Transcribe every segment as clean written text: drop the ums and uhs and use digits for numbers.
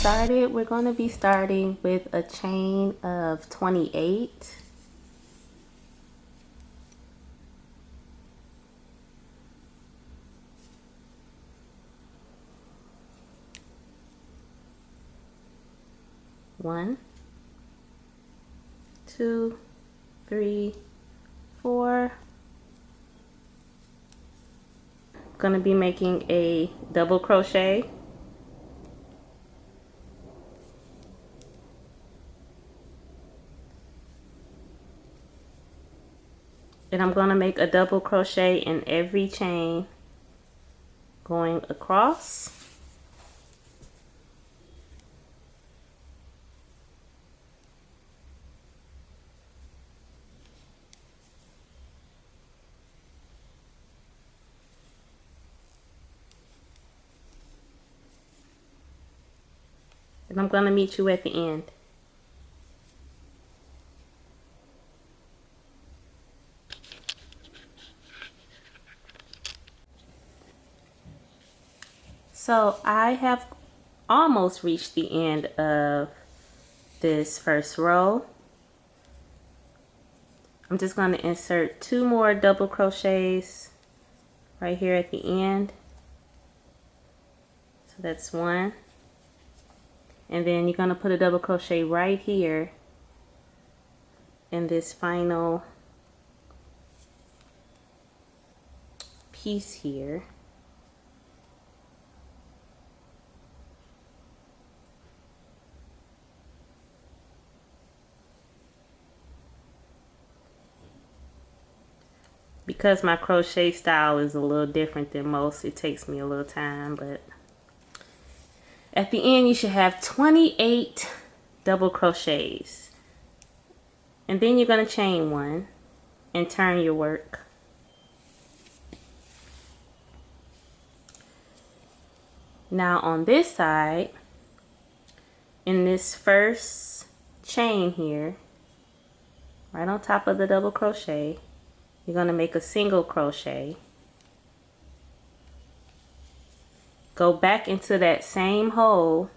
started, we're going to be starting with a chain of 28. One, two, three, four. Going to be making a double crochet. And I'm going to make a double crochet in every chain going across. And I'm going to meet you at the end. So I have almost reached the end of this first row. I'm just going to insert 2 more double crochets right here at the end. So that's 1. And then you're going to put a double crochet right here in this final piece here. Because my crochet style is a little different than most, it takes me a little time, but at the end you should have 28 double crochets. And then you're going to chain 1 and turn your work. Now on this side, in this first chain here, right on top of the double crochet, you're going to make a single crochet. Go back into that same hole,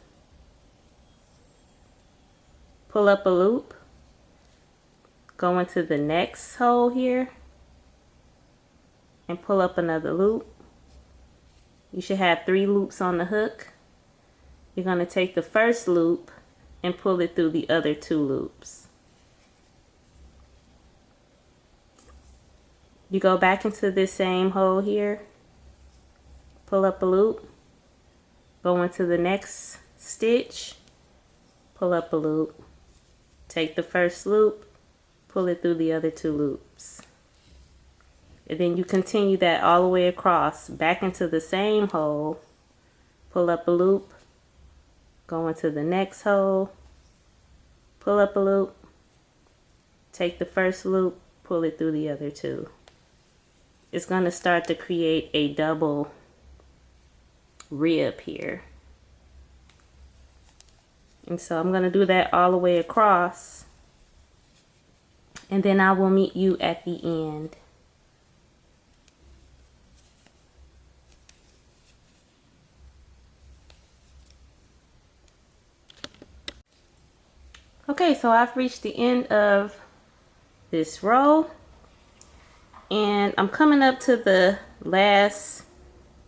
pull up a loop, go into the next hole here, and pull up another loop. You should have 3 loops on the hook. You're going to take the first loop and pull it through the other 2 loops. You go back into this same hole here, pull up a loop, go into the next stitch, pull up a loop, take the first loop, pull it through the other 2 loops. And then you continue that all the way across, back into the same hole, pull up a loop, go into the next hole, pull up a loop, take the first loop, pull it through the other 2. It's going to start to create a double rib here. And so I'm going to do that all the way across, and then I will meet you at the end. Okay, so I've reached the end of this row, and I'm coming up to the last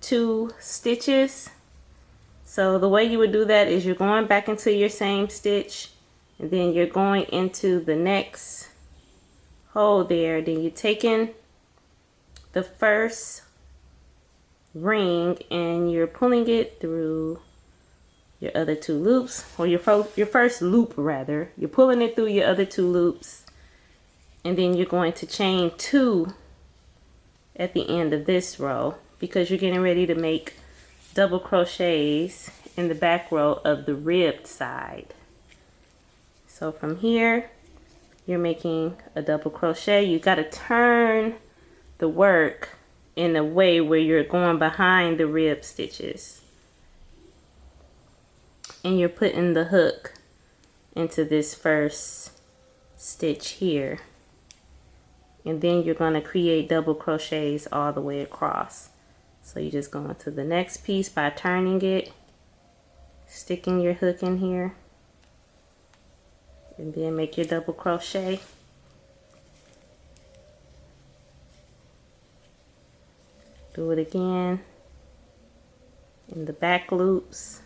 2 stitches. So the way you would do that is you're going back into your same stitch, and then you're going into the next hole there. Then you're taking the first ring and you're pulling it through your other 2 loops, or your first loop rather. You're pulling it through your other 2 loops, and then you're going to chain 2 at the end of this row, because you're getting ready to make double crochets in the back row of the ribbed side. So from here you're making a double crochet. You got to turn the work in a way where you're going behind the rib stitches, and you're putting the hook into this first stitch here, and then you're going to create double crochets all the way across. So you just go into the next piece by turning it, sticking your hook in here, and then make your double crochet. Do it again in the back loops.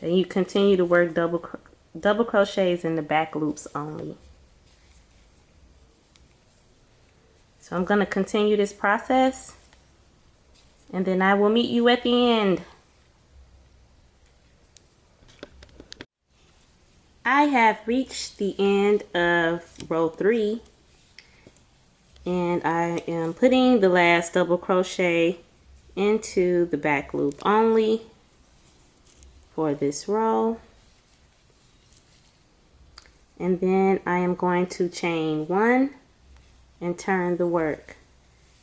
And you continue to work double crochets in the back loops only. So I'm going to continue this process, and then I will meet you at the end. I have reached the end of row 3, and I am putting the last double crochet into the back loop only for this row. And then I am going to chain 1 and turn the work.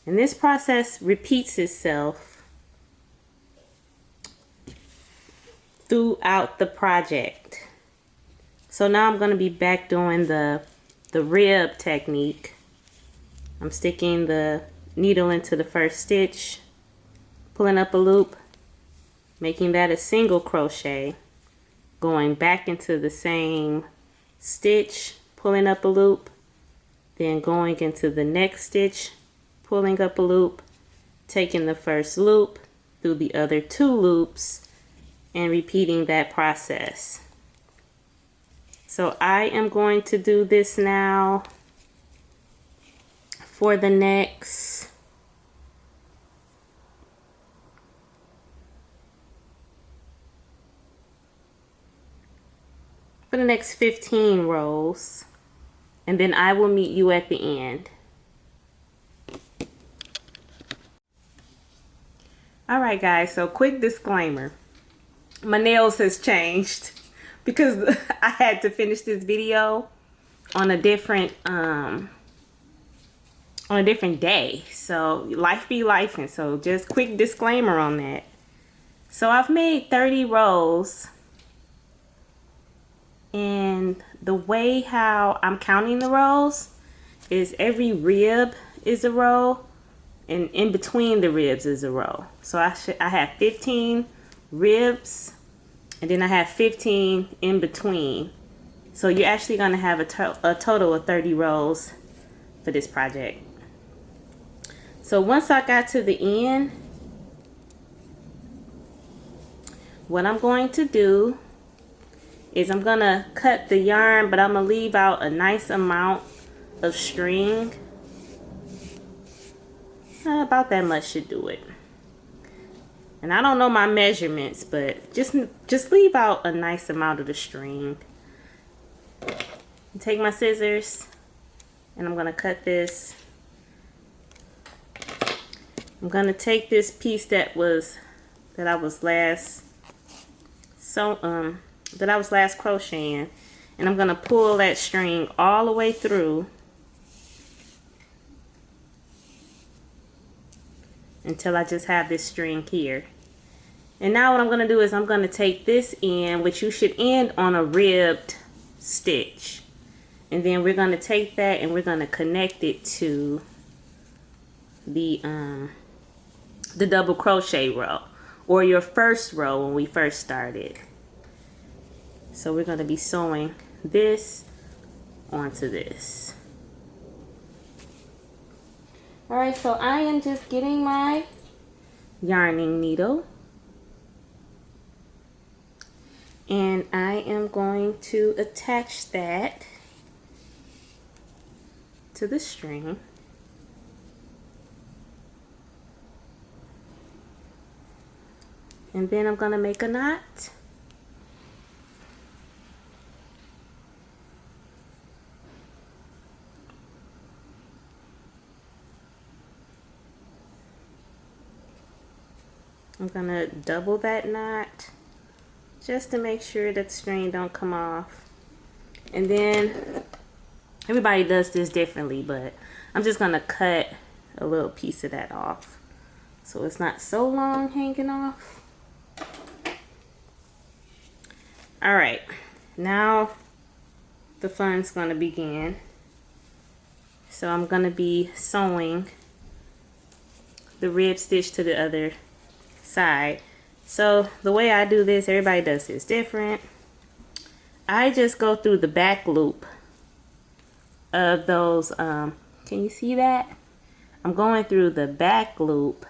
And this process repeats itself throughout the project. So now I'm going to be back doing the rib technique. I'm sticking the needle into the first stitch, pulling up a loop, making that a single crochet, going back into the same stitch, pulling up a loop, then going into the next stitch, pulling up a loop, taking the first loop through the other 2 loops, and repeating that process. So I am going to do this now for the next 15 rows, and then I will meet you at the end. Alright guys, so quick disclaimer. My nails has changed because I had to finish this video on a different day. So life be life, and so just quick disclaimer on that. So I've made 30 rows, and the way how I'm counting the rows is every rib is a row, and in between the ribs is a row. So I have 15 ribs, and then I have 15 in between. So you're actually going to have a total of 30 rows for this project. So once I got to the end, what I'm going to do is I'm going to cut the yarn, but I'm going to leave out a nice amount of string. About that much should do it. And I don't know my measurements, but just leave out a nice amount of the string. Take my scissors, and I'm going to cut this. I'm going to take this piece that I was last crocheting, and I'm going to pull that string all the way through until I just have this string here. And now what I'm going to do is I'm going to take this end, which you should end on a ribbed stitch, and then we're going to take that and we're going to connect it to the double crochet row, or your first row when we first started. So we're going to be sewing this onto this. Alright, so I am just getting my yarning needle, and I am going to attach that to the string. And then I'm going to make a knot. I'm going to double that knot just to make sure that the string don't come off. And then everybody does this differently, but I'm just going to cut a little piece of that off so it's not so long hanging off. Alright, now the fun's going to begin. So I'm going to be sewing the rib stitch to the other side. So the way I do this, everybody does this different. I just go through the back loop of those, can you see that? I'm going through the back loop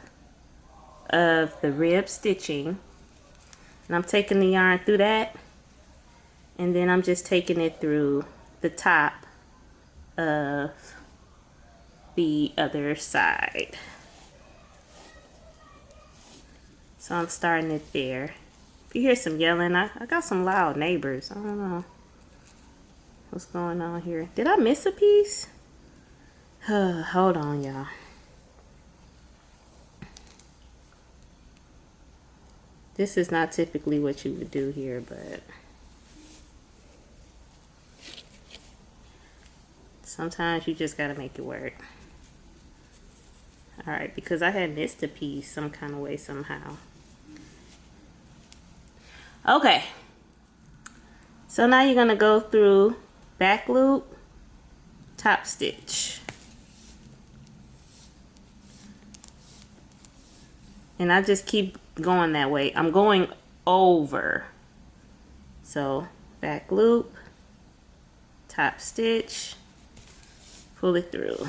of the rib stitching, and I'm taking the yarn through that, and then I'm just taking it through the top of the other side. So I'm starting it there. If you hear some yelling, I got some loud neighbors. I don't know what's going on here. Did I miss a piece? Hold on, y'all. This is not typically what you would do here, but sometimes you just gotta make it work. Alright, because I had missed a piece some kind of way somehow. Okay, so now you're gonna go through back loop, top stitch. And I just keep going that way. I'm going over. So back loop, top stitch, pull it through.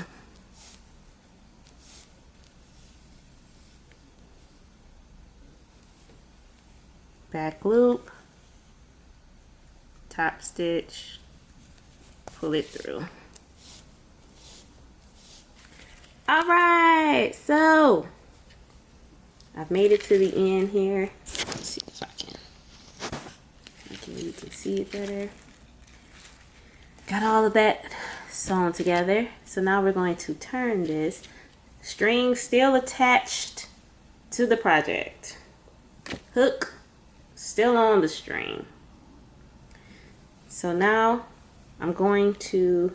Back loop, top stitch, pull it through. All right, so I've made it to the end here. Let's see if I can. You can see it better. Got all of that sewn together. So now we're going to turn this. String still attached to the project. Hook still on the string. So now I'm going to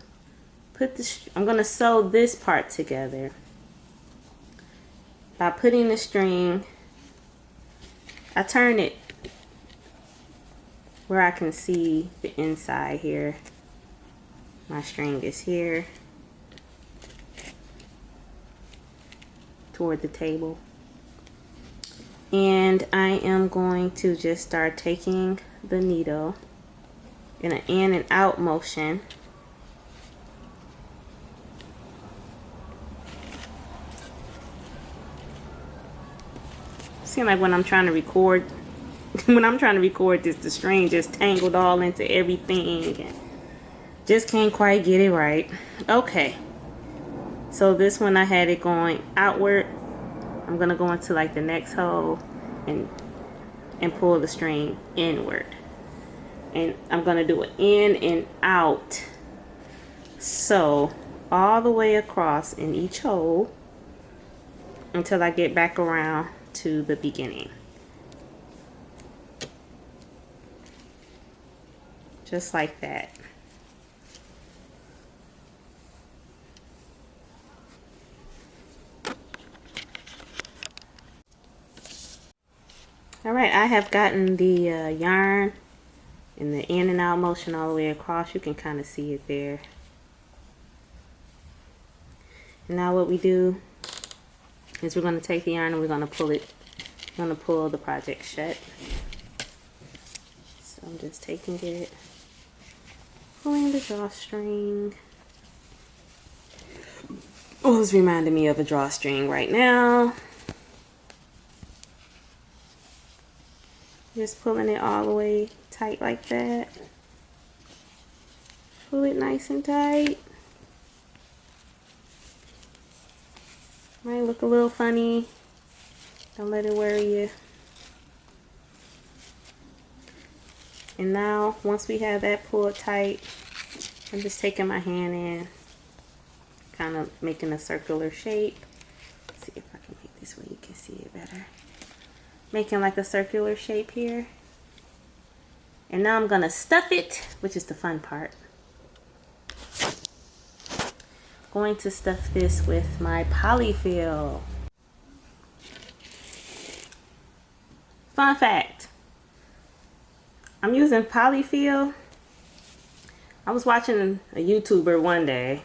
I'm going to sew this part together by putting the string. I turn it where I can see the inside here. My string is here toward the table. And I am going to just start taking the needle in an in and out motion. Seems like when I'm trying to record this, the string just tangled all into everything and just can't quite get it right. Okay, so this one I had it going outward. I'm gonna go into like the next hole and pull the string inward, and I'm gonna do it in and out, so all the way across in each hole until I get back around to the beginning, just like that. Alright, I have gotten the yarn in the in and out motion all the way across. You can kind of see it there. And now what we do is we're going to take the yarn and we're going to pull it. We're going to pull the project shut. So I'm just taking it, pulling the drawstring. Oh, it's reminding me of a drawstring right now. Just pulling it all the way tight like that. Pull it nice and tight. Might look a little funny. Don't let it worry you. And now, once we have that pulled tight, I'm just taking my hand in, kind of making a circular shape. Let's see if I can make this where you can see it better. Making like a circular shape here. And now I'm gonna stuff it, which is the fun part. Going to stuff this with my polyfill. Fun fact, I'm using polyfill. I was watching a YouTuber one day.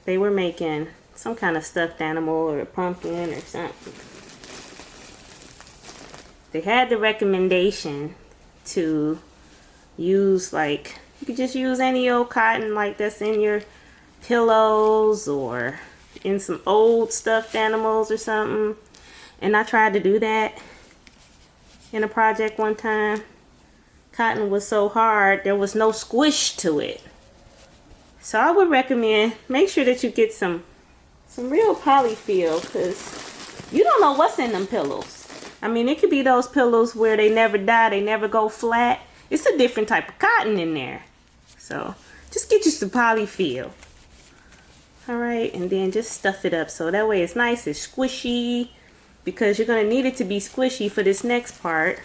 They were making some kind of stuffed animal or a pumpkin or something. they had the recommendation to use, like, you could just use any old cotton like that's in your pillows or in some old stuffed animals or something. And I tried to do that in a project one time. Cotton was so hard, there was no squish to it. So I would recommend, make sure that you get some real polyfill, because you don't know what's in them pillows. I mean, it could be those pillows where they never die, they never go flat. It's a different type of cotton in there. So just get you some polyfill. Alright, and then just stuff it up so that way it's nice, it's squishy, because you're going to need it to be squishy for this next part.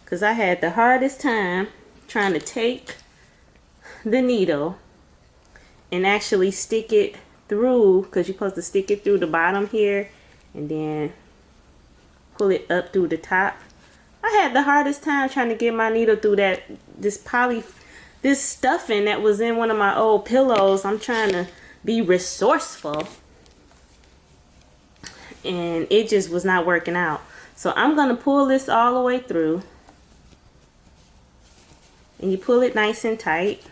Because I had the hardest time trying to take the needle and actually stick it through, because you're supposed to stick it through the bottom here and then pull it up through the top. I had the hardest time trying to get my needle through this stuffing that was in one of my old pillows. I'm trying to be resourceful and it just was not working out. So I'm going to pull this all the way through, and you pull it nice and tight,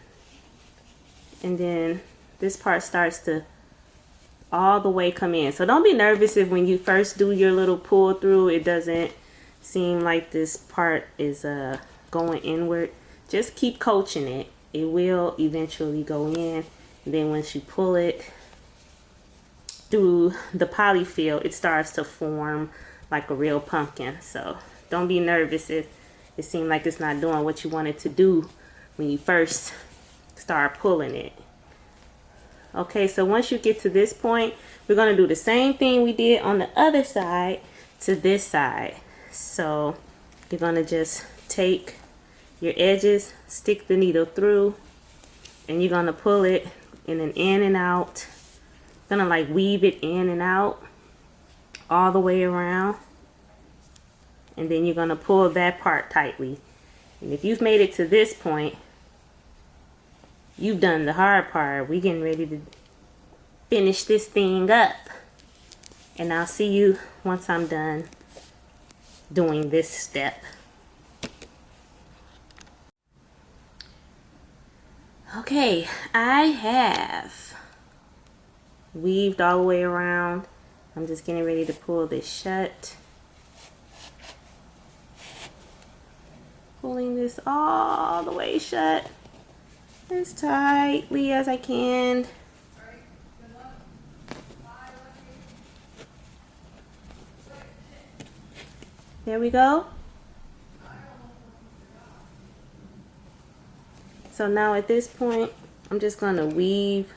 and then this part starts to all the way come in. So don't be nervous if when you first do your little pull through it doesn't seem like this part is going inward. Just keep coaching it. It will eventually go in, and then once you pull it through the polyfill, it starts to form like a real pumpkin. So don't be nervous if it seems like it's not doing what you want it to do when you first start pulling it. Okay, so once you get to this point, we're going to do the same thing we did on the other side to this side. So you're going to just take your edges, stick the needle through, and you're going to pull it in an in and out. Going to like weave it in and out all the way around. And then you're going to pull that part tightly. And if you've made it to this point, you've done the hard part. We're getting ready to finish this thing up. And I'll see you once I'm done doing this step. Okay, I have weaved all the way around. I'm just getting ready to pull this shut. Pulling this all the way shut as tightly as I can. There we go. So now at this point, I'm just going to weave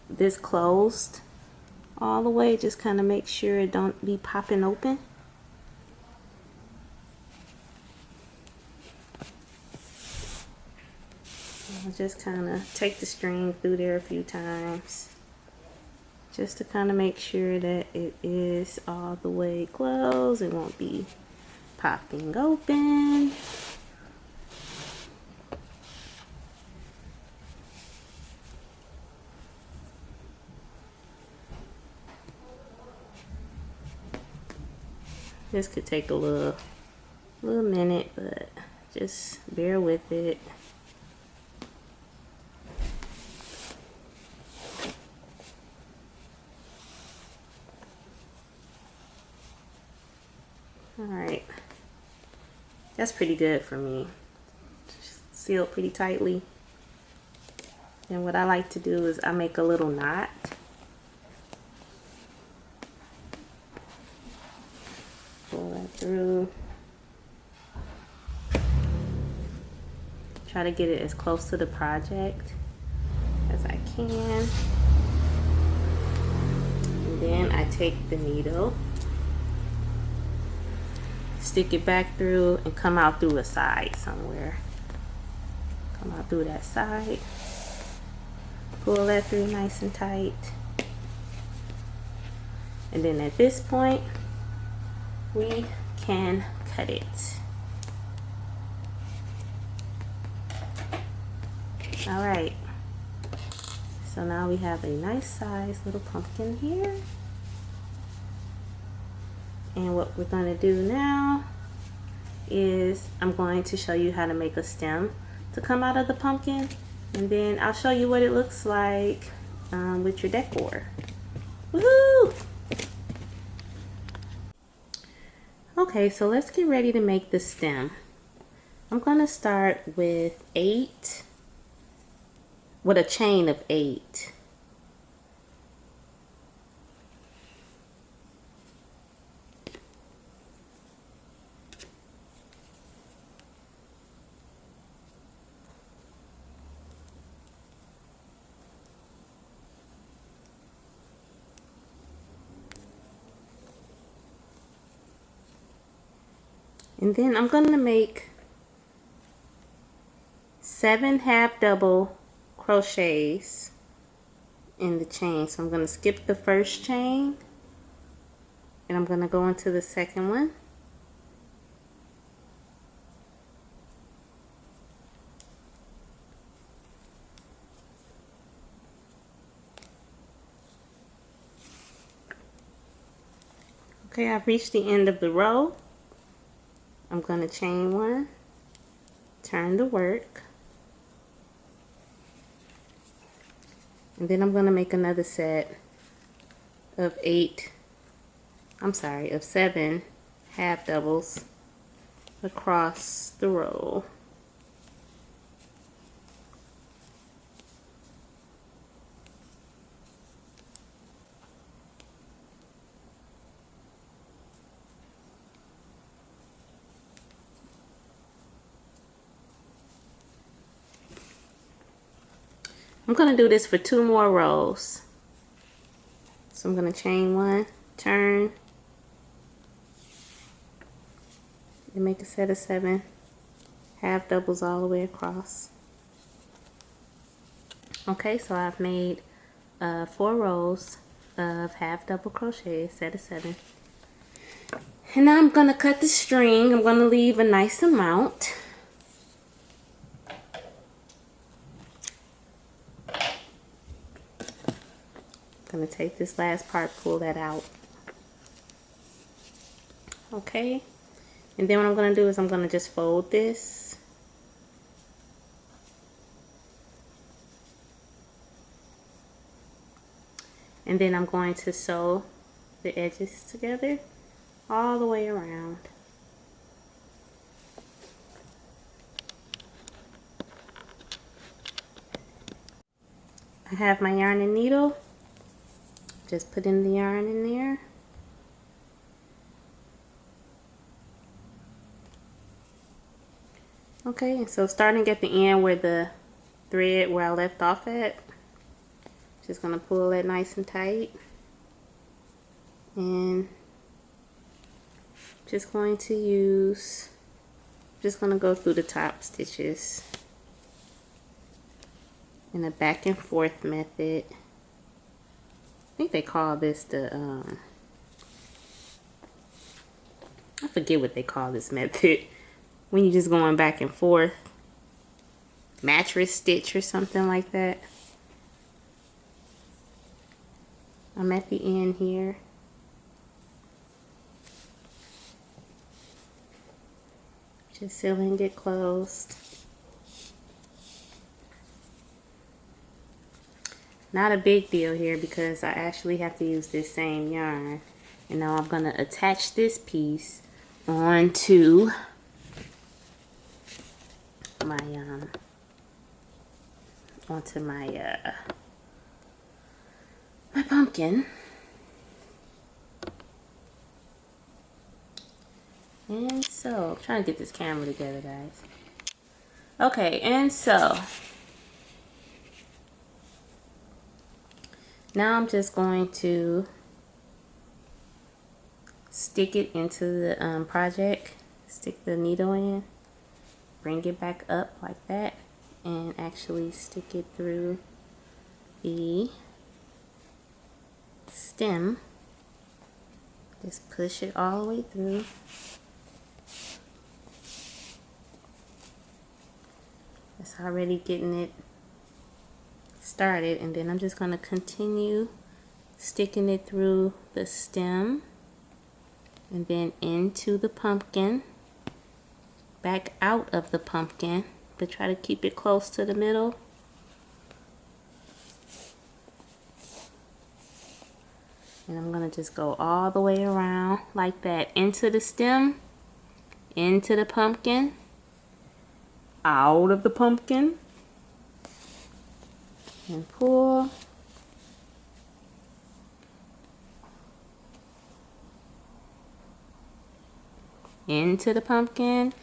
this closed all the way. Just kind of make sure it don't be popping open. I'll just kind of take the string through there a few times just to kind of make sure that it is all the way closed. It won't be popping open. This could take a little minute, but just bear with it. Alright, that's pretty good for me. Just sealed pretty tightly. And what I like to do is I make a little knot. Pull that through. Try to get it as close to the project as I can. And then I take the needle, stick it back through, and come out through a side somewhere. Come out through that side. Pull that through nice and tight. And then at this point, we can cut it. Alright. So now we have a nice size little pumpkin here. And what we're going to do now is I'm going to show you how to make a stem to come out of the pumpkin, and then I'll show you what it looks like with your decor. Woohoo! Okay, so let's get ready to make the stem. I'm gonna start with a chain of 8. And then I'm going to make 7 half double crochets in the chain. So I'm going to skip the first chain and I'm going to go into the second one. Okay, I've reached the end of the row. I'm going to chain 1, turn the work, and then I'm going to make another set of 7 half doubles across the row. I'm going to do this for 2 more rows. So I'm going to chain 1, turn, and make a set of 7 half doubles all the way across. Okay, so I've made 4 rows of half double crochet, set of 7. And now I'm going to cut the string. I'm going to leave a nice amount. I'm going to take this last part, pull that out. Okay, and then what I'm going to do is I'm going to just fold this. And then I'm going to sew the edges together all the way around. I have my yarn and needle. Just put in the yarn in there. Okay, and so starting at the end where the thread where I left off at, just gonna pull that nice and tight, and just going to go through the top stitches in a back and forth method. I think they call this the I forget what they call this method when you're just going back and forth, mattress stitch or something like that. I'm at the end here. Just sealing it closed. Not a big deal here because I actually have to use this same yarn. And now I'm going to attach this piece onto my my pumpkin. And so, I'm trying to get this camera together, guys. Okay, and so now I'm just going to stick it into the project, stick the needle in, bring it back up like that, and actually stick it through the stem. Just push it all the way through. It's already getting it started, and then I'm just going to continue sticking it through the stem and then into the pumpkin. back out of the pumpkin, but try to keep it close to the middle. And I'm gonna just go all the way around like that, into the stem, into the pumpkin, out of the pumpkin, and pull. Into the pumpkin,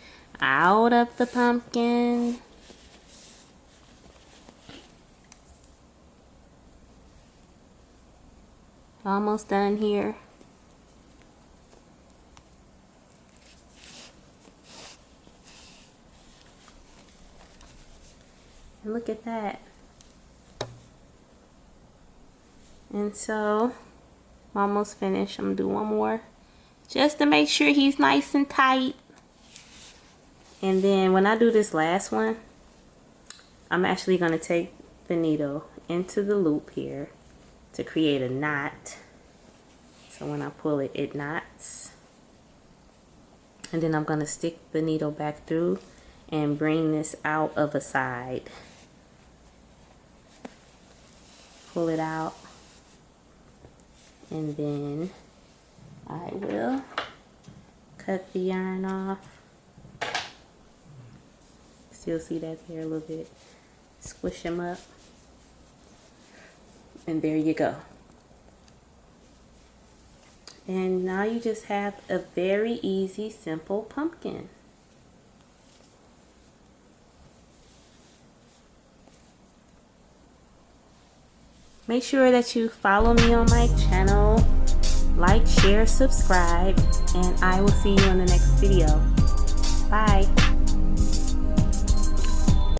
out of the pumpkin. Almost done here. And look at that. And so, I'm almost finished. I'm gonna do one more, just to make sure he's nice and tight. And then when I do this last one, I'm actually gonna take the needle into the loop here to create a knot. So when I pull it, it knots. And then I'm gonna stick the needle back through and bring this out of a side. Pull it out. And then I will cut the yarn off. Still see that there a little bit. Squish them up. And there you go. And now you just have a very easy, simple pumpkin. Make sure that you follow me on my channel, like, share, subscribe, and I will see you in the next video. Bye.